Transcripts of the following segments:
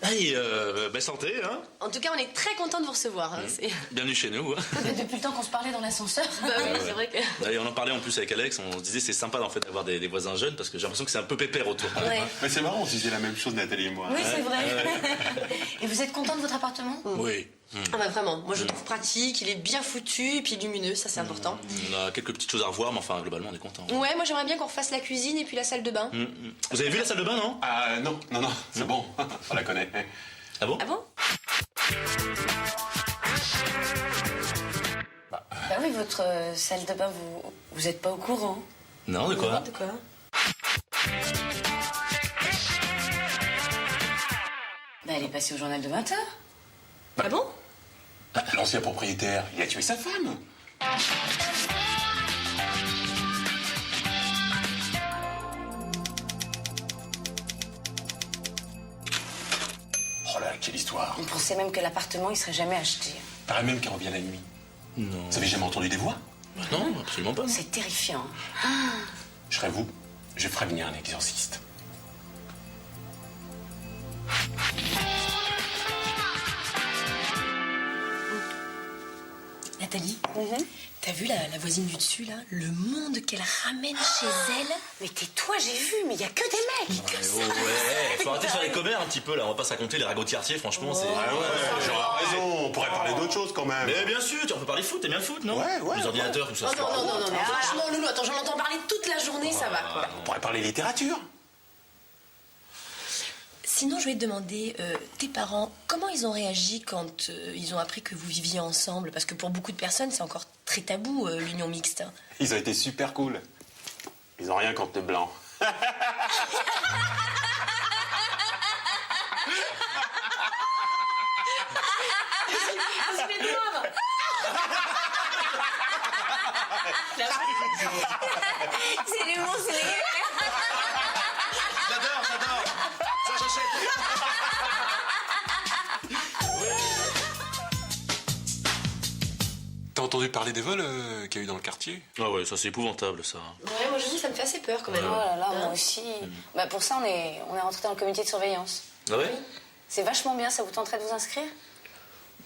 Hey, santé, hein. En tout cas, on est très content de vous recevoir. Hein, Bienvenue chez nous. Hein. Depuis le temps qu'on se parlait dans l'ascenseur. Bah oui, c'est vrai que... Et on en parlait en plus avec Alex, on se disait c'est sympa en fait d'avoir des voisins jeunes parce que j'ai l'impression que c'est un peu pépère autour. Ouais. Mais c'est marrant, on se disait la même chose, Nathalie et moi. Oui, c'est vrai. Et vous êtes content de votre appartement? Oui. Ah bah vraiment, moi je le trouve pratique, il est bien foutu et puis lumineux, ça c'est important. On a quelques petites choses à revoir, mais enfin globalement on est content. Ouais, moi j'aimerais bien qu'on refasse la cuisine et puis la salle de bain. Vous avez vu la salle de bain, non? Ah non, c'est bon, on la connaît. Ah bon? Ah bon? Bah oui, votre salle de bain, vous êtes pas au courant. Non, de quoi? De quoi? Bah elle est passée au journal de 20h. Ah bon? L'ancien propriétaire, il a tué sa femme. Oh là, quelle histoire. On pensait même que l'appartement, il serait jamais acheté. Paraît même qu'elle revient la nuit. Non. Vous avez jamais entendu des voix? Bah non, absolument pas. C'est terrifiant. Je serais vous, je ferais venir un exorciste. Nathalie, t'as vu la voisine du dessus là? Le monde qu'elle ramène chez elle. Mais tais-toi, j'ai vu, mais il y a que des mecs. Ouais, faut arrêter de faire les commères un petit peu là, on va pas se raconter les ragots de quartier, franchement c'est... Ah ouais, j'aurais raison, on pourrait parler d'autre chose quand même. Mais bien sûr, on peut parler foot, t'aimes bien le foot, non? Ouais. Les ordinateurs, tout ça. Oh non, franchement Loulou, attends, j'en entends parler toute la journée, ça va quoi. On pourrait parler littérature. Sinon, je vais te demander, tes parents, comment ils ont réagi quand ils ont appris que vous viviez ensemble? Parce que pour beaucoup de personnes, c'est encore très tabou, l'union mixte. Ils ont été super cool. Ils ont rien contre les blancs. C'est l'humour, c'est les... J'adore, ça j'achète. T'as entendu parler des vols qu'il y a eu dans le quartier? Ah ouais, ça c'est épouvantable ça. Ouais, moi je dis, ça me fait assez peur quand même. Oh là là, moi aussi. Bah pour ça, on est rentré dans le comité de surveillance. Ah ouais? C'est vachement bien, ça vous tenterait de vous inscrire?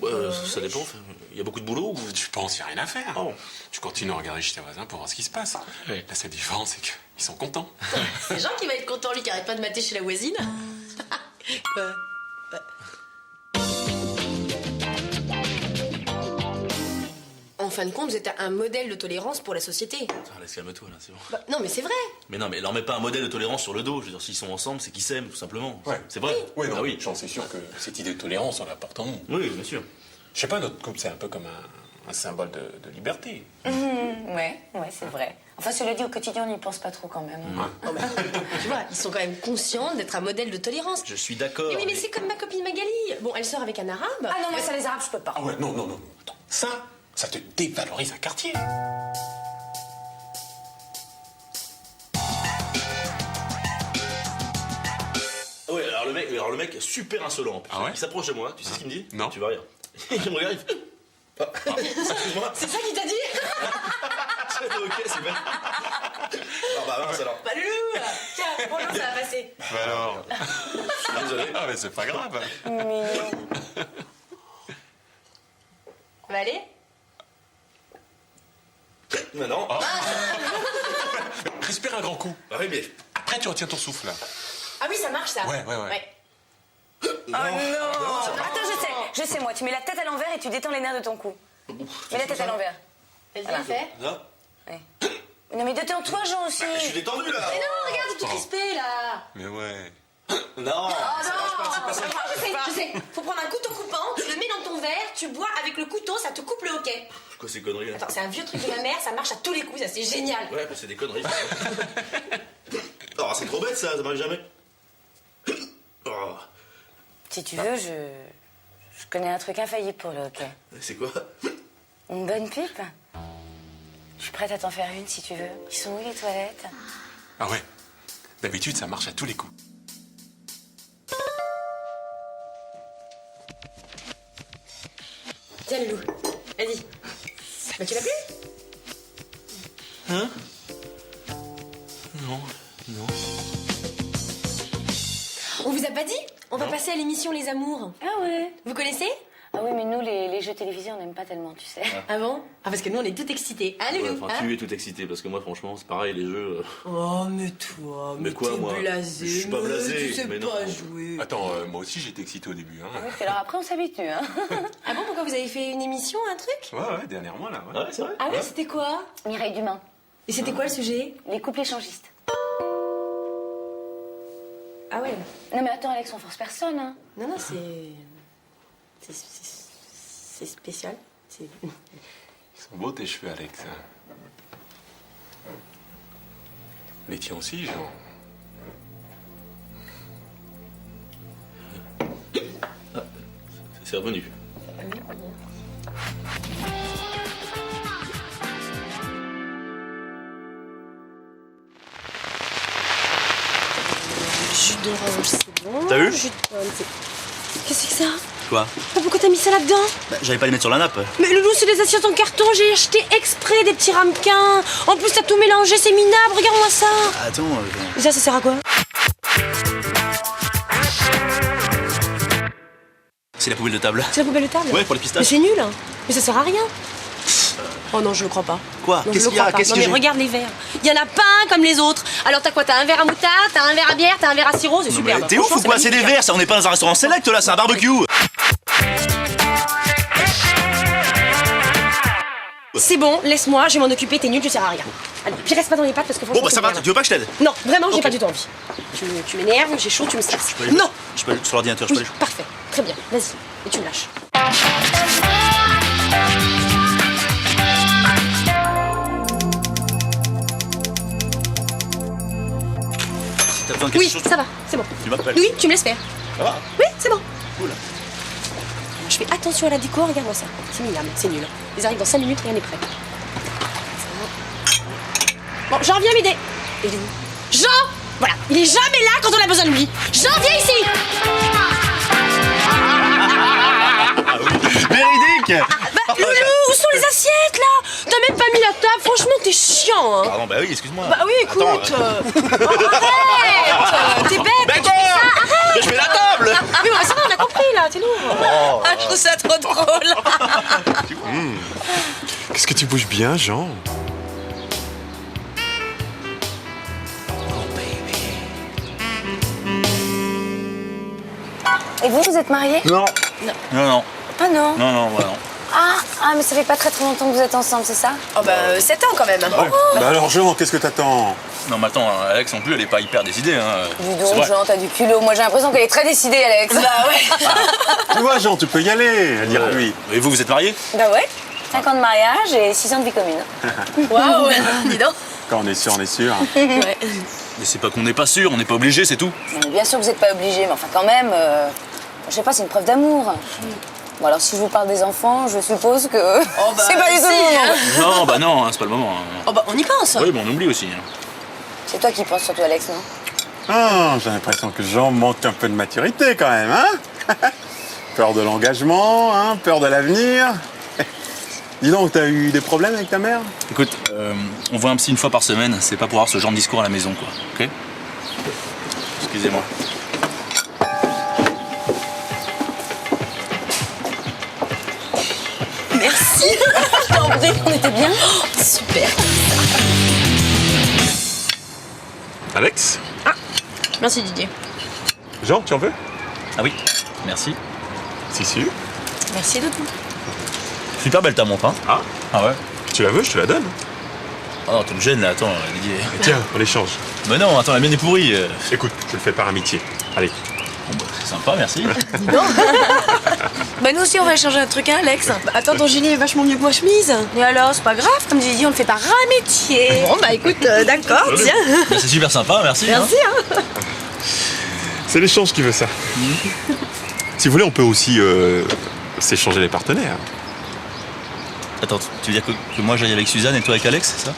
Ouais, ça dépend. Il y a beaucoup de boulot ou... Tu penses, y a rien à faire. Oh. Tu continues à regarder chez tes voisins pour voir ce qui se passe. Oui. La seule différence, c'est qu'ils sont contents. C'est Jean qui va être content, lui, qui arrête pas de mater chez la voisine. En fin de compte, vous êtes un modèle de tolérance pour la société. Ah, laisse calme-toi là, c'est bon. Bah, non, mais c'est vrai. Mais non, mais leur mets pas un modèle de tolérance sur le dos. Je veux dire, s'ils sont ensemble, c'est qu'ils s'aiment, tout simplement. Ouais. C'est vrai. Oui, non, Ah oui. j'en suis sûr que cette idée de tolérance, on la porte en nous. Oui, bien sûr. Je sais pas, notre couple, c'est un peu comme un symbole de liberté. Ouais, c'est vrai. Enfin, cela dit, au quotidien, on n'y pense pas trop quand même. Non, mais, tu vois, ils sont quand même conscients d'être un modèle de tolérance. Je suis d'accord. Mais oui, mais c'est comme ma copine Magali. Bon, elle sort avec un arabe. Ah non, mais ça, les arabes, je peux pas. Ah ouais, non. Attends, ça te dévalorise un quartier. Ouais, alors le mec, super insolent. En plus. Ah ouais? Il s'approche de moi, tu sais ce qu'il me dit? Non. Tu vas rire. Il me regarde, il fait... Excuse-moi. C'est ça qu'il t'a dit? Ok, c'est bien. Ah bah mince alors. Bah Loulou, tiens, bonjour, ça va passer. Bah alors. Je suis désolé. Ah mais c'est pas grave. Ça va aller? Mais non. Respire un grand coup. Ah oui, mais... Après, tu retiens ton souffle. Ah oui, ça marche ça. Ouais. Non. Attends, je sais, moi. Tu mets la tête à l'envers et tu détends les nerfs de ton cou. Mets la tête à l'envers. Vas-y, fais. Là. Ouais. Non, mais détends-toi, Jean, aussi. Je suis détendu là. Mais non, regarde, t'es tout crispé là. Mais ouais. Non. Je sais. Faut prendre un couteau coupant, tu le mets dans ton verre, tu bois avec le couteau, ça te coupe le hoquet. Quoi ces conneries là? Attends, c'est un vieux truc de ma mère, ça marche à tous les coups, ça c'est génial. Ouais, mais c'est des conneries. Oh, c'est trop bête ça m'arrive jamais. Oh. Si tu veux, je connais un truc infaillible pour le hockey. C'est quoi? Une bonne pipe. Je suis prête à t'en faire une si tu veux. Ils sont où les toilettes? Ah ouais. D'habitude, ça marche à tous les coups. Tiens, Loulou, vas-y. Bah, tu l'as plus? Hein? Non. On vous a pas dit? On va passer à l'émission Les Amours. Ah ouais. Vous connaissez? Ah oui, mais nous, les jeux télévisés, on n'aime pas tellement, tu sais. Ah bon? Ah, parce que nous, on est tout excités. Ah, Ouais, Loulou, enfin, hein? tu es tout excité parce que moi, franchement, c'est pareil, les jeux. Oh, mais toi, Mais quoi, t'es moi? blasé. Je suis pas blasé, Tu sais mais pas non. jouer. Attends, moi aussi j'étais excité au début. Hein. Oui, puis alors après, on s'habitue, hein. Ah bon, pourquoi vous avez fait une émission, un truc? Ouais, dernièrement là. Ouais. Ouais, c'est vrai. Ah ouais, c'était quoi? Mireille Dumas, Et c'était quoi le sujet? les couples échangistes. Ah ouais. Non mais attends, Alex, on force personne, hein. Non, non, c'est spécial. C'est... Ils sont beaux tes cheveux, Alex. Les tiens aussi, Jean. C'est revenu. Jus d'orange, c'est bon. T'as vu? Jus de pomme, c'est... Qu'est-ce que c'est que ça? Quoi? Pourquoi t'as mis ça là-dedans? Bah, j'allais pas les mettre sur la nappe. Mais Loulou, c'est des assiettes en carton, j'ai acheté exprès des petits ramequins. En plus, t'as tout mélangé, c'est minable, regarde-moi ça. Attends. Et ça sert à quoi? C'est la poubelle de table. C'est la poubelle de table? Ouais, pour les Mais pistaches. c'est nul, hein. Mais ça sert à rien. Oh non, je le crois pas. Quoi? Non, Qu'est-ce je le qu'il y a? crois pas. Qu'est-ce Non, que mais j'ai? regarde les verres. Il y en a pas un comme les autres. Alors t'as quoi? T'as un verre à moutarde, t'as un verre à bière, t'as un verre à sirop, c'est Non, superbe. mais t'es ouf Franchement, ou quoi? C'est des magnifique. verres, ça. On n'est pas dans un restaurant select là, c'est un barbecue. C'est bon, laisse-moi, je vais m'en occuper, t'es nul, tu sers à rien. Allez, puis reste pas dans les pattes parce que Bon, franchement. bah ça ça va, m'énerve. tu veux pas que je t'aide? Non, vraiment, j'ai Ok. pas du tout envie. Tu m'énerves, j'ai chaud, tu me stresses. peux aller- Non. Je peux aller sur l'ordinateur, je Oui, peux aller. parfait, très bien, vas-y, et tu me lâches. Si t'as besoin de quelque Oui, chose, ça va, c'est bon. tu m'appelles. Oui, tu me laisses faire. Ça va? Oui, c'est bon. Cool. Je fais attention à la déco, regarde-moi ça. C'est minable, c'est nul. Ils arrivent dans 5 minutes, rien n'est prêt. Bon, Jean, viens m'aider. Il est où? Jean! Voilà, il est jamais là quand on a besoin de lui. Jean, viens ici! Véridique! Bah, Loulou, où sont les assiettes, là? T'as même pas mis la table, franchement, t'es chiant, hein. Pardon, bah oui, excuse-moi. Bah oui, écoute. Attends, Oh, arrête! T'es bête, quand tu fais ça, arrête! mais je fais la table! Oui, bah, c'est bon, on a compris, là, c'est lourd. Ah, je trouve ça trop drôle. Qu'est-ce que tu bouges bien, Jean? Et vous êtes mariés? Non. Non. Ah non. Non, voilà. Non. Ah, mais ça fait pas très longtemps que vous êtes ensemble, c'est ça? Oh, bah, 7 ans, quand même. Bah alors, Jean, qu'est-ce que t'attends? Non, mais attends, Alex non plus, elle est pas hyper décidée. Hein. Dis C'est donc, vrai. Jean, t'as du culot. Moi, j'ai l'impression qu'elle est très décidée, Alex. Bah ouais. Tu vois, Jean, tu peux y aller, elle dira lui. Et vous êtes mariés? Bah ouais. 5 ans de mariage et 6 ans de vie commune. Waouh, dis donc. Quand on est sûr, on est sûr. Ouais. Mais c'est pas qu'on n'est pas sûr, on n'est pas obligé, c'est tout. Non, mais bien sûr que vous n'êtes pas obligés, mais enfin quand même, je sais pas, c'est une preuve d'amour. Bon alors si je vous parle des enfants, je suppose que bah, c'est pas du tout si, le moment. hein. Non, bah non, hein, c'est pas le moment. Hein. Oh, bah, on y pense. Oui, bon, on oublie aussi. Hein. C'est toi qui penses surtout, Alex, non? Ah, j'ai l'impression que Jean manque un peu de maturité quand même, hein? Peur de l'engagement, hein? Peur de l'avenir. Dis donc, t'as eu des problèmes avec ta mère? Écoute, on voit un psy une fois par semaine, c'est pas pour avoir ce genre de discours à la maison, quoi. Ok? Excusez-moi. Merci. En vrai, on était bien. Super. Alex? Merci, Didier. Jean, tu en veux? Ah oui, merci. Si. Merci, Doudou. Super belle ta montre, hein? Ah ouais? Tu la veux, je te la donne. Oh non, tu me gênes là, attends, Didier. Tiens, on l'échange. Mais non, attends, la mienne est pourrie. Écoute, je le fais par amitié. Allez. Bon, bah, c'est sympa, merci. Bah, nous aussi, on va échanger un truc, hein, Alex? Bah, attends, ton gilet est vachement mieux que ma chemise. Et alors, c'est pas grave, comme Didier, on le fait par amitié. Bon, bah, écoute, d'accord, tiens. Bah, c'est super sympa, merci. Merci, hein. C'est l'échange qui veut ça. Si vous voulez, on peut aussi s'échanger les partenaires. Attends, tu veux dire que moi j'aille avec Suzanne et toi avec Alex, c'est ça?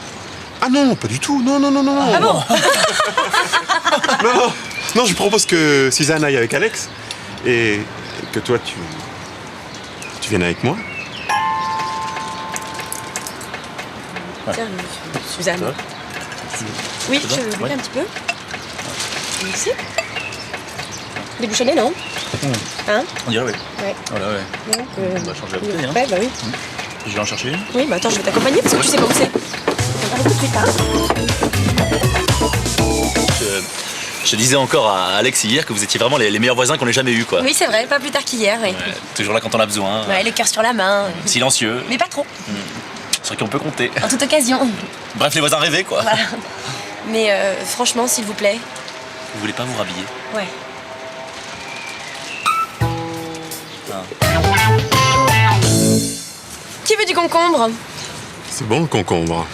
Ah non, pas du tout. Non. Ah bon? Non, je propose que Suzanne aille avec Alex et que toi, tu viennes avec moi. Tiens, Suzanne. Oui, Ça va je veux Ouais. un petit peu. Merci. Des bouchonnets, non? Hein? On dirait, oui. Ouais. Voilà, ouais. Donc, On va changer la bouteille, hein. Ouais, bah oui. Je vais en chercher une. Oui, bah attends, je vais t'accompagner parce que tu sais pas où c'est. On va tout de suite, hein? Je te disais encore à Alex hier que vous étiez vraiment les meilleurs voisins qu'on ait jamais eu, quoi. Oui, c'est vrai, pas plus tard qu'hier, oui. Ouais, toujours là quand on a besoin. Ouais, le cœur sur la main. Silencieux. Mais pas trop, Sur qui on peut compter. en toute occasion. Bref, les voisins rêvés, quoi. Voilà. Mais franchement, s'il vous plaît. Vous voulez pas vous rhabiller? Ouais. Qui veut du concombre? C'est bon le concombre.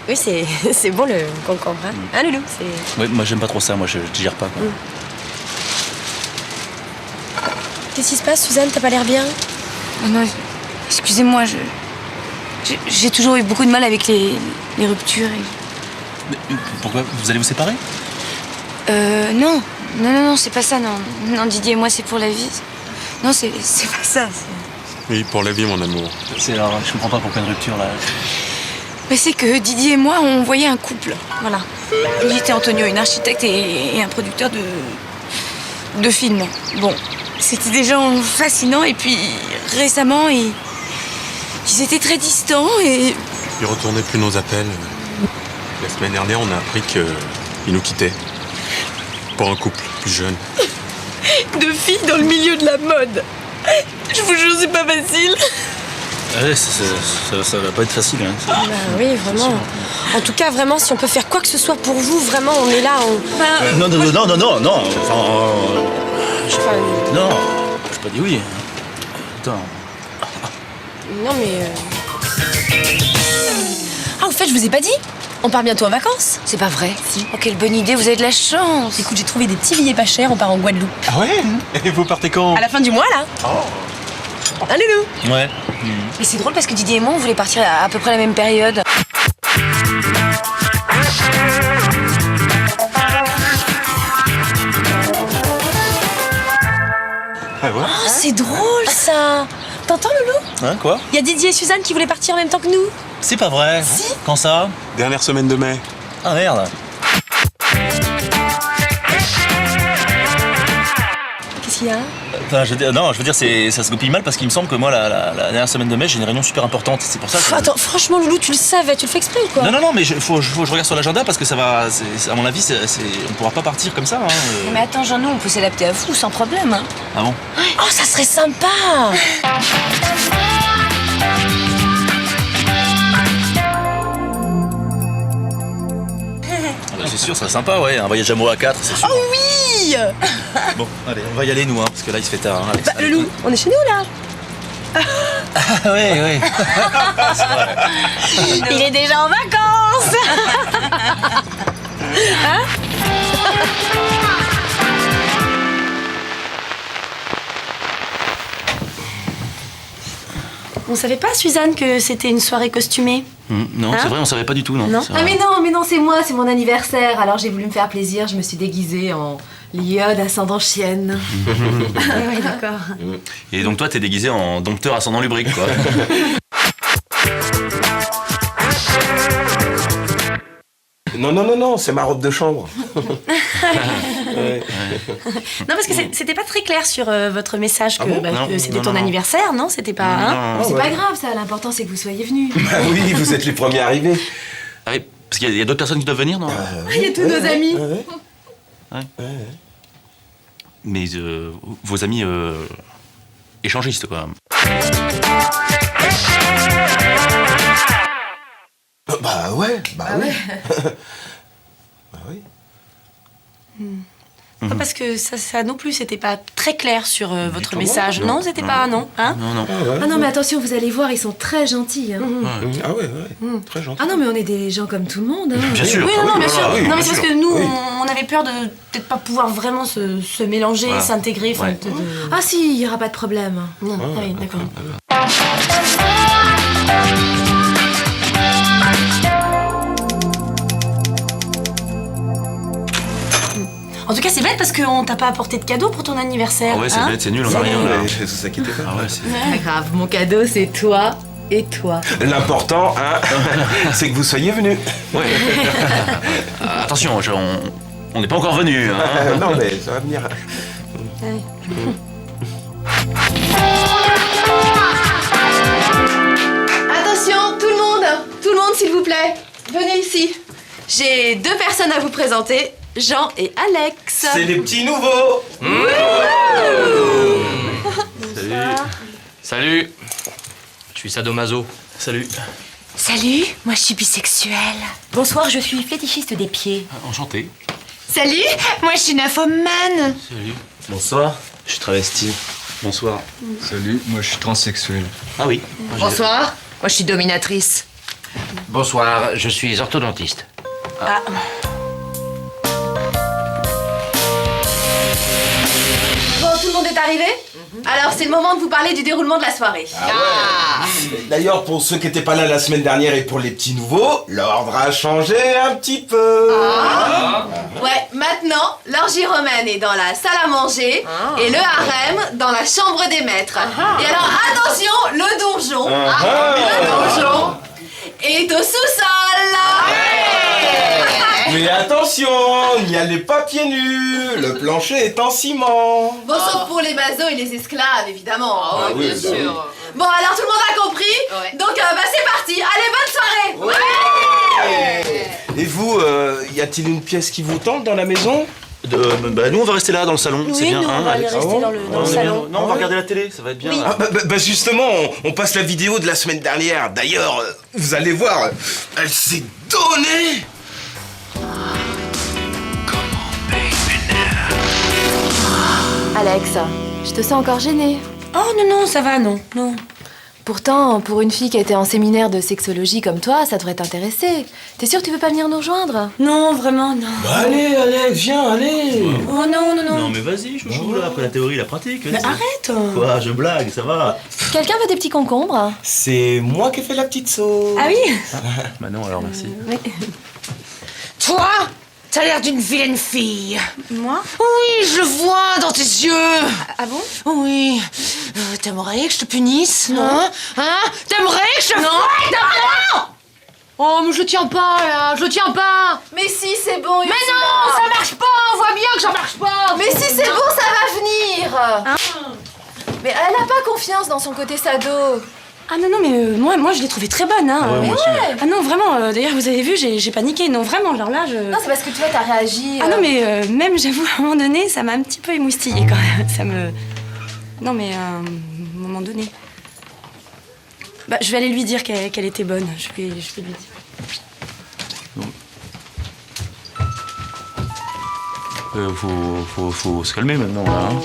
Oui, c'est bon le concombre, hein? Hein, Loulou? C'est... Ouais, moi j'aime pas trop ça, moi je digère pas, quoi. Qu'est-ce qui se passe, Suzanne? T'as pas l'air bien? Oh non, excusez-moi, j'ai toujours eu beaucoup de mal avec les ruptures. Pourquoi? Vous allez vous séparer? Non, c'est pas ça, non. Non, Didier et moi, c'est pour la vie. Non, c'est pas ça. Oui, pour la vie, mon amour. Alors, je comprends pas pourquoi une rupture, là. Mais c'est que Didier et moi, on voyait un couple, voilà. Il était Antonio, une architecte et un producteur de films. Bon, c'était des gens fascinants et puis récemment, ils étaient très distants et... Ils retournaient plus nos appels. La semaine dernière, on a appris qu'ils nous quittaient. Pour un couple plus jeune. Deux filles dans le milieu de la mode. Je vous jure, c'est pas facile. Ouais, ça va pas être facile, hein. Bah oui, vraiment. En tout cas, vraiment, si on peut faire quoi que ce soit pour vous, vraiment, on est là. Non. Enfin, Enfin, non, j'ai pas dit oui. Attends. non, mais... Ah, au fait, je vous ai pas dit? On part bientôt en vacances. C'est pas vrai. Si. Oh, quelle bonne idée, vous avez de la chance. Écoute, j'ai trouvé des petits billets pas chers, on part en Guadeloupe. Ah ouais? Et vous partez quand? À la fin du mois, là. Hein, Loulou? Ouais. Et c'est drôle parce que Didier et moi, on voulait partir à peu près la même période. Ah ouais? Oh, c'est drôle, ça. T'entends, Loulou? Hein, quoi? Il y a Didier et Suzanne qui voulaient partir en même temps que nous. C'est pas vrai. Si. Quand ça? Dernière semaine de mai. Ah merde. Qu'est-ce qu'il y a? Enfin, je veux dire, ça se goupille mal parce qu'il me semble que moi, la dernière semaine de mai, j'ai une réunion super importante. C'est pour ça que... Attends, franchement, Loulou, tu le savais, tu le fais exprès ou quoi? Non, mais faut que je regarde sur l'agenda parce que ça va... à mon avis, on pourra pas partir comme ça. Hein. Mais attends, Jean-Nou, on peut s'adapter à vous sans problème. Hein. Ah bon? Oh, ça serait sympa. Ah bah, c'est sûr, ça serait sympa, ouais. Un voyage amoureux à 4, c'est sûr. Oh oui. Bon, allez, on va y aller, nous, hein, parce que là, il se fait tard. Hein, Alex. Bah, Loulou, on est chez nous, là. Ah, ouais. C'est vrai. Il est déjà en vacances. Hein? On savait pas, Suzanne, que c'était une soirée costumée? Non, c'est vrai, on savait pas du tout, non. Non. C'est Ah vrai. mais non, c'est moi, c'est mon anniversaire. Alors j'ai voulu me faire plaisir, je me suis déguisée en lionne ascendant chienne. Oui, d'accord. Et donc, toi, t'es déguisé en dompteur ascendant lubrique, quoi. Non, c'est ma robe de chambre. Non, parce que c'était pas très clair sur votre message que, bon Non, que c'était non, ton non. anniversaire, non? C'était pas... hein? Mais c'est pas grave ça, l'important c'est que vous soyez venus. Ah oui, vous êtes les premiers arrivés. Ah oui, parce qu'il y a d'autres personnes qui doivent venir, non? Il y a tous nos amis. Mais vos amis échangistes, quoi. Bah ouais. Bah oui. Non, parce que ça non plus, c'était pas très clair sur votre comment? message. Non, c'était pas... Non, hein? Non. Ah non mais attention, vous allez voir, ils sont très gentils. Hein. Ah ouais. Très gentil. Ah non mais on est des gens comme tout le monde. Hein. Bien sûr. Oui, non, bien sûr. oui, Non, mais bien c'est parce sûr. que nous, Oui. on avait peur de peut-être pas pouvoir vraiment se mélanger, Voilà. s'intégrer. enfin, Ouais. Ah si, il y aura pas de problème. Non, ah oui, d'accord. En tout cas, c'est bête parce qu'on t'a pas apporté de cadeau pour ton anniversaire. Ah ouais, c'est hein? bête, c'est nul, on a rien, là. Ne vous inquiétez pas. Ah ouais, c'est... Pas grave, mon cadeau c'est toi et toi. L'important, hein, c'est que vous soyez venus. Ouais. Attention, On n'est pas encore venu. Hein. Non, mais ça va venir. Attention, tout le monde s'il vous plaît, venez ici. J'ai 2 personnes à vous présenter, Jean et Alex. C'est les petits nouveaux. Salut. Je suis sadomaso. Salut. Salut, moi je suis bisexuelle. Bonsoir, je suis fétichiste des pieds. Enchanté. Salut, moi je suis nymphomane. Salut. Bonsoir, je suis travesti. Bonsoir. Salut, moi je suis transsexuel. Ah oui. Bonsoir, moi je suis dominatrice. Bonsoir, je suis orthodontiste. Bon, tout le monde est arrivé? Alors c'est le moment de vous parler du déroulement de la soirée. D'ailleurs, pour ceux qui n'étaient pas là la semaine dernière et pour les petits nouveaux, l'ordre a changé un petit peu. Ouais, maintenant, l'orgie romaine est dans la salle à manger et le harem dans la chambre des maîtres. Et alors attention, le donjon est au sous-sol. Mais attention, n'y allez pas pieds nus, le plancher est en ciment. Bon, sauf pour les bazos et les esclaves, évidemment. oui, bien sûr. Bon, alors tout le monde a compris. Donc, c'est parti. Allez, bonne soirée. Et vous, y a-t-il une pièce qui vous tente dans la maison? Nous on va rester là dans le salon, c'est bien. nous, on va aller Alex. rester dans le salon. Non, on va regarder la télé, ça va être bien. Ah, bah, justement, on passe la vidéo de la semaine dernière. D'ailleurs, vous allez voir, elle s'est donnée. Alex, je te sens encore gênée. Oh non, ça va, non. Pourtant, pour une fille qui était en séminaire de sexologie comme toi, ça devrait t'intéresser. T'es sûre que tu veux pas venir nous rejoindre? Non, vraiment, non. Bah, allez, Alex, viens, allez. Oh non. Non mais vas-y, chouchou, là, après la théorie, la pratique. Mais arrête. Quoi, je blague, ça va. Quelqu'un veut des petits concombres? C'est moi qui ai fait la petite sauce. Ah oui? Bah non, alors merci. Toi, t'as l'air d'une vilaine fille. Moi? Oui, je le vois dans tes yeux. Ah bon? Oui. T'aimerais que je te punisse, non? Hein? T'aimerais que je te... Non! Oh, mais je tiens pas, là, je tiens pas. Mais si, c'est bon. Mais non, ça marche pas, on voit bien que ça marche pas. Mais si, c'est bon, ça va venir. Mais elle a pas confiance dans son côté sado. Ah non, mais moi je l'ai trouvée très bonne, hein. Ouais, moi aussi. Ah non, vraiment, d'ailleurs vous avez vu, j'ai paniqué. Non, vraiment, alors là, je... Non, c'est parce que tu vois, t'as réagi. Ah non, mais même, j'avoue, à un moment donné, ça m'a un petit peu émoustillée quand même. Ça me... Non, mais à un moment donné... Bah, je vais aller lui dire qu'elle était bonne. Je vais lui dire. Faut se calmer maintenant, là. Hein.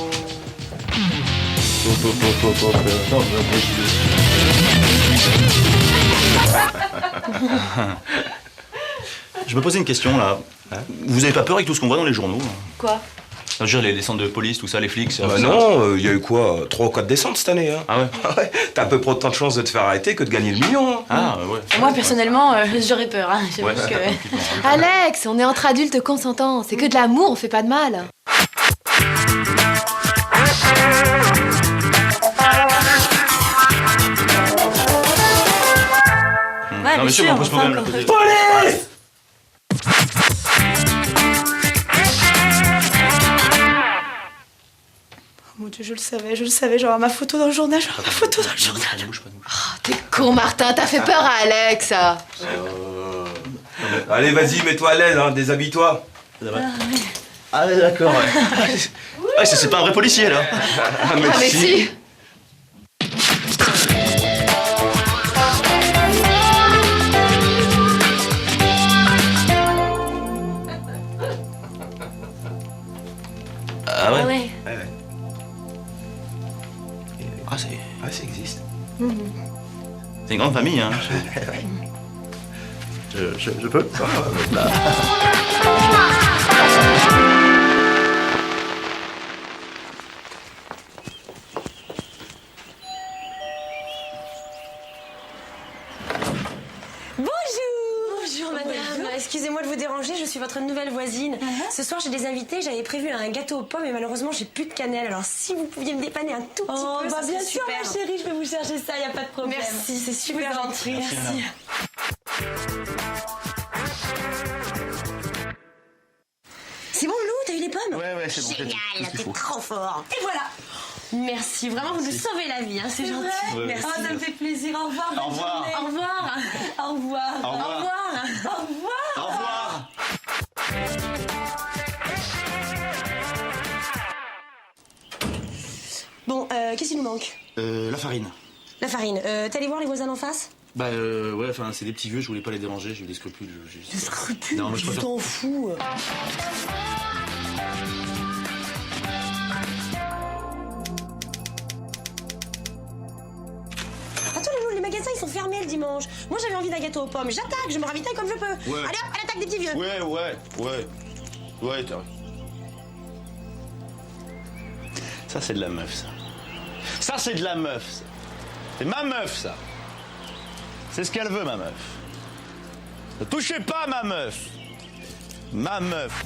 Je me posais une question, là. Vous avez pas peur avec tout ce qu'on voit dans les journaux? Quoi? Je veux dire, les centres de police, tout ça, les flics... Bah non, y a eu quoi 3 ou 4 descentes cette année, hein. Ah ouais? Ouais, t'as à peu près autant de chances de te faire arrêter que de gagner le million, hein. Ah ouais. Moi, personnellement, j'aurais peur. Hein. J'avoue Ouais, que... Alex, on est entre adultes consentants. C'est que de l'amour, on fait pas de mal. Ouais, Non mais sûr, on peut se enfin, poser encore. Police! Oh mon Dieu, je le savais, genre ma photo dans le journal, T'es con, Martin, t'as fait peur à Alex. Allez, vas-y, mets-toi à l'aise, hein, déshabille-toi. Ah ouais, d'accord, ouais. Ouais, c'est pas un vrai policier, là. Ah, Ah, mais si. Ah ouais? Ouais. Ah, c'est... Ah, ça existe. C'est une grande famille, hein. Je peux? Bonjour madame, excusez-moi de vous déranger, je suis votre nouvelle voisine. Ce soir j'ai des invités, j'avais prévu un gâteau aux pommes et malheureusement j'ai plus de cannelle. Alors si vous pouviez me dépanner un tout petit peu, ça bien serait sûr, super. ma chérie, je vais vous chercher ça, y a pas de problème. Merci, c'est super gentil. Merci. Ouais, c'est bon. Génial, Tout ce qu'il t'es faut. trop fort. Et voilà. Merci, vraiment, vous nous sauvez la vie, hein, c'est gentil. Ouais. Merci. Ah, ça me fait plaisir. Au revoir. Au bonne revoir. journée. Au revoir. Au revoir. Au revoir. Au revoir. Au revoir. Au revoir. Bon, qu'est-ce qu'il nous manque? La farine. La farine. T'es allé voir les voisins d'en face? Bah ouais, enfin c'est des petits vieux, je voulais pas les déranger, j'ai eu des scrupules. Des scrupules? Non, mais je Tu préfère- t'en fous. Attends, les magasins ils sont fermés le dimanche. Moi j'avais envie d'un gâteau aux pommes. J'attaque, je me ravitaille comme je peux. Ouais. Allez hop, à l'attaque des petits vieux. Ouais, t'as raison. Ça c'est de la meuf, ça. Ça c'est de la meuf, ça. C'est ma meuf, ça. C'est ce qu'elle veut, ma meuf. Ne touchez pas ma meuf. Ma meuf.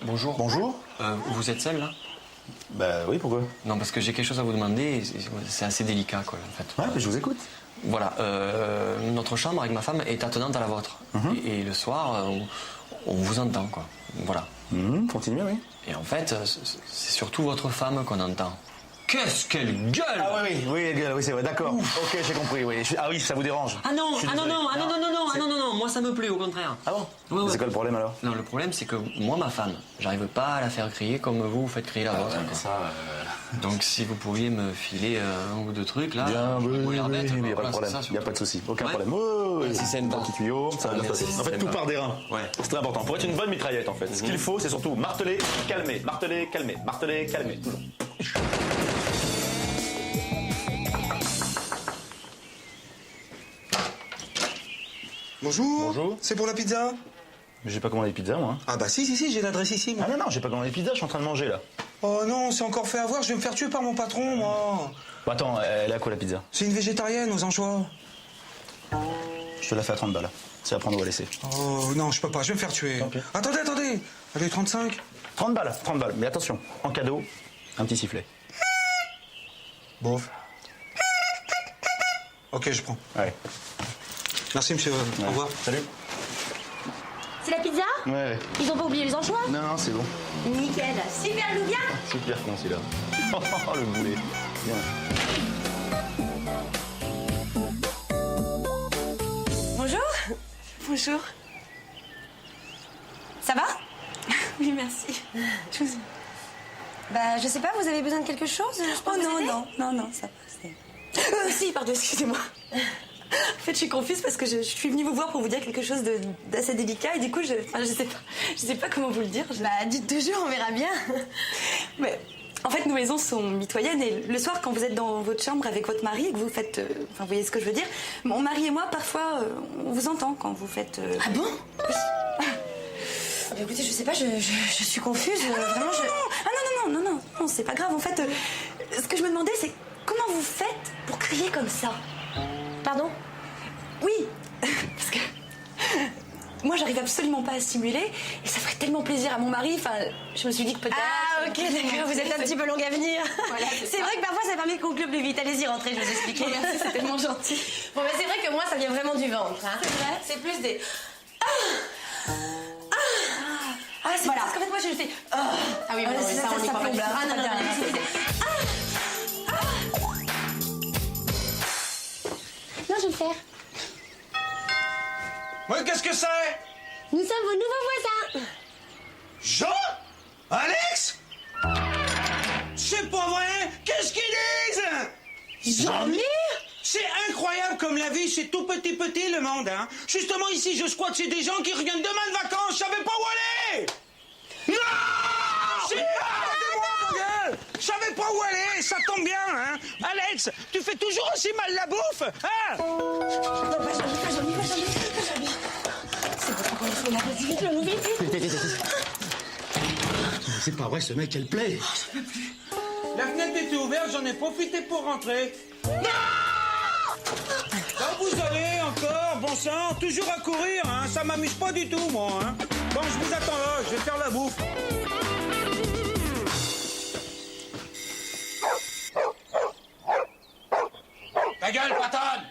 Bonjour. Bonjour. Vous êtes seul là? Bah oui, pourquoi? Non, parce que j'ai quelque chose à vous demander. Et c'est assez délicat, quoi, en fait. Ouais, mais je vous écoute. Voilà. Notre chambre avec ma femme est attenante à la vôtre. Et le soir, on vous entend, quoi. Voilà. Continuez, oui. Et en fait, c'est surtout votre femme qu'on entend. Qu'est-ce qu'elle gueule! Ah oui, c'est vrai, d'accord. Ok, j'ai compris, oui. Ah oui, ça vous dérange. Ah non, Je suis ah non, désolé. non, ah non, non, non, non, ah non, non, non, moi ça me plaît au contraire. Ah bon? Ouais, ouais. C'est quoi le problème alors? Non, le problème c'est que moi, ma femme, j'arrive pas à la faire crier comme vous faites crier la vôtre. quoi. Ça, Donc si vous pouviez me filer un ou deux trucs là, bien, pour oui, l'air bête, il n'y a voilà, pas de c'est problème. ça, Il n'y a pas de souci, aucun Ouais. problème. Ouais, si c'est une petit tuyau, ça va bien se Merci, passer. En fait, c'est tout sympa. part des reins. Ouais. C'est très important. Pour être une bonne mitraillette, en fait. Ce qu'il faut, c'est surtout marteler, calmer, marteler, calmer, marteler, calmer, toujours. Bonjour. Bonjour. C'est pour la pizza? Mais j'ai pas commandé de pizza, moi. Ah bah si, j'ai l'adresse ici, moi. Ah non, j'ai pas commandé de pizza, je suis en train de manger, là. Oh non, c'est encore fait avoir, je vais me faire tuer par mon patron, moi. Bon, attends, elle est à quoi, la pizza? C'est une végétarienne aux anchois. Je te la fais à 30 balles. C'est à prendre ou à laisser. Oh non, je peux pas, je vais me faire tuer. Tant pis. Attendez. Allez, 35. 30 balles. Mais attention, en cadeau, un petit sifflet. Bof. Ok, je prends. Ouais. Merci, monsieur. Au revoir. Salut. C'est la pizza? Ouais. Ils ont pas oublié les anchois? Non, c'est bon. Nickel. Super, Louvia. Super con, celui-là. Oh, le boulet. Bien. Bonjour. Bonjour. Ça va? Oui, merci. Bah, je sais pas, vous avez besoin de quelque chose? Je peux Oh vous non, aider? non, ça va. Si, pardon, excusez-moi. En fait, je suis confuse parce que je suis venue vous voir pour vous dire quelque chose d'assez délicat et du coup, je sais pas comment vous le dire. Bah, dites toujours, on verra bien. Mais en fait, nos maisons sont mitoyennes et le soir, quand vous êtes dans votre chambre avec votre mari et que vous faites, enfin, vous voyez ce que je veux dire. Mon mari et moi, parfois, on vous entend quand vous faites. Ah bon? Oui. Ah bah, écoutez, je sais pas, je suis confuse. Vraiment, je. Ah non, c'est pas grave. En fait, ce que je me demandais, c'est comment vous faites pour crier comme ça? Pardon? Oui, parce que moi, j'arrive absolument pas à simuler et ça ferait tellement plaisir à mon mari. Enfin, je me suis dit que peut-être. Ah, ok, d'accord, vous êtes un petit peu longue à venir. Voilà, c'est vrai que parfois ça permet de conclure plus vite. Allez-y, rentrez, je vais vous expliquer. Oh, merci, c'est tellement gentil. Bon, bah, c'est vrai que moi, ça vient vraiment du ventre. Hein. C'est vrai? C'est plus des. Ah, c'est Voilà. parce qu'en fait, moi, je fais. Ah oui, bon, ça, ça, on y ça croit pas plombe. du tout. Ah non, non, Très bien. Non, je vais le faire. Ouais, qu'est-ce que c'est? Nous sommes vos nouveaux voisins. Jean? Alex? C'est pas vrai? Qu'est-ce qu'ils disent? Jean-Mir? C'est incroyable comme la vie, c'est tout petit le monde, hein. Justement ici, je squatte chez des gens qui reviennent demain de vacances, je savais pas où aller. Non! C'est moi, mon gueule. Je savais pas où aller, ça tombe bien, hein. Alex, tu fais toujours aussi mal la bouffe, hein? Non, pas Jean-Mi. C'est bon, encore une fois, là, vas-y, vite, le vite. C'est pas vrai, ce mec, elle plaît. Oh, j'en peux plus. La fenêtre était ouverte, j'en ai profité pour rentrer. Non! Là, vous allez encore, bon sang, toujours à courir, hein. Ça m'amuse pas du tout, moi, hein. Bon, je vous attends là, je vais faire la bouffe. Ta gueule, patronne!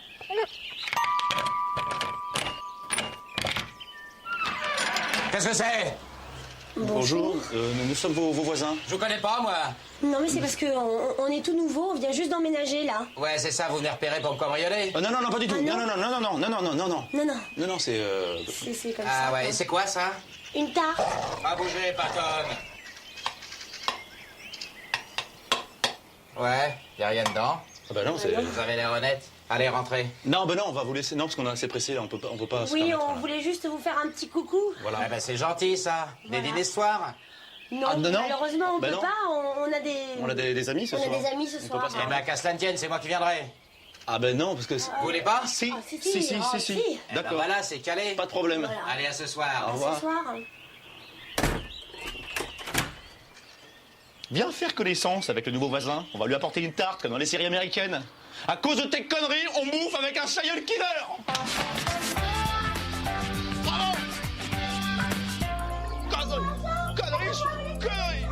Qu'est-ce que c'est? Bonjour, nous sommes vos voisins. Je vous connais pas, moi. Non, mais c'est parce qu'on est tout nouveau, on vient juste d'emménager là. Ouais, c'est ça, vous venez repérer pour me cambrioler? Non, non, non, pas du tout. Ah, non, non. non, non, non, non, non, non, non, non, non. Non, non, Non, non, c'est... c'est comme ça. Ah ouais, quoi. et c'est quoi ça? Une tarte. Pas bouger, Patton. Ouais, y a rien dedans. Ah bah non, c'est... Vous avez l'air honnête. Allez, rentrez. Non, bah non, on va vous laisser... Non, parce qu'on est assez pressé, là, on peut pas se Oui, permettre, on là. voulait juste vous faire un petit coucou. Voilà. Ah bah c'est gentil, ça. Des dîners ce soir? Non, Ah, non, non. malheureusement, on Bah peut non. pas, on a des... On a des amis ce On soir. a des amis ce On peut soir. pas se Eh ben, qu'à cela ne tienne, c'est moi qui viendrai. Ah ben non, parce que... Vous voulez pas? Si, Ah, si, si, si, oh, si, si. si. Eh ben D'accord. voilà, c'est calé. Pas de problème. Voilà. Allez, à ce soir. Au revoir. Ce soir. Viens faire connaissance avec le nouveau voisin. On va lui apporter une tarte comme dans les séries américaines. À cause de tes conneries, on bouffe avec un serial killer. Bravo. Conneries, conneries, conneries.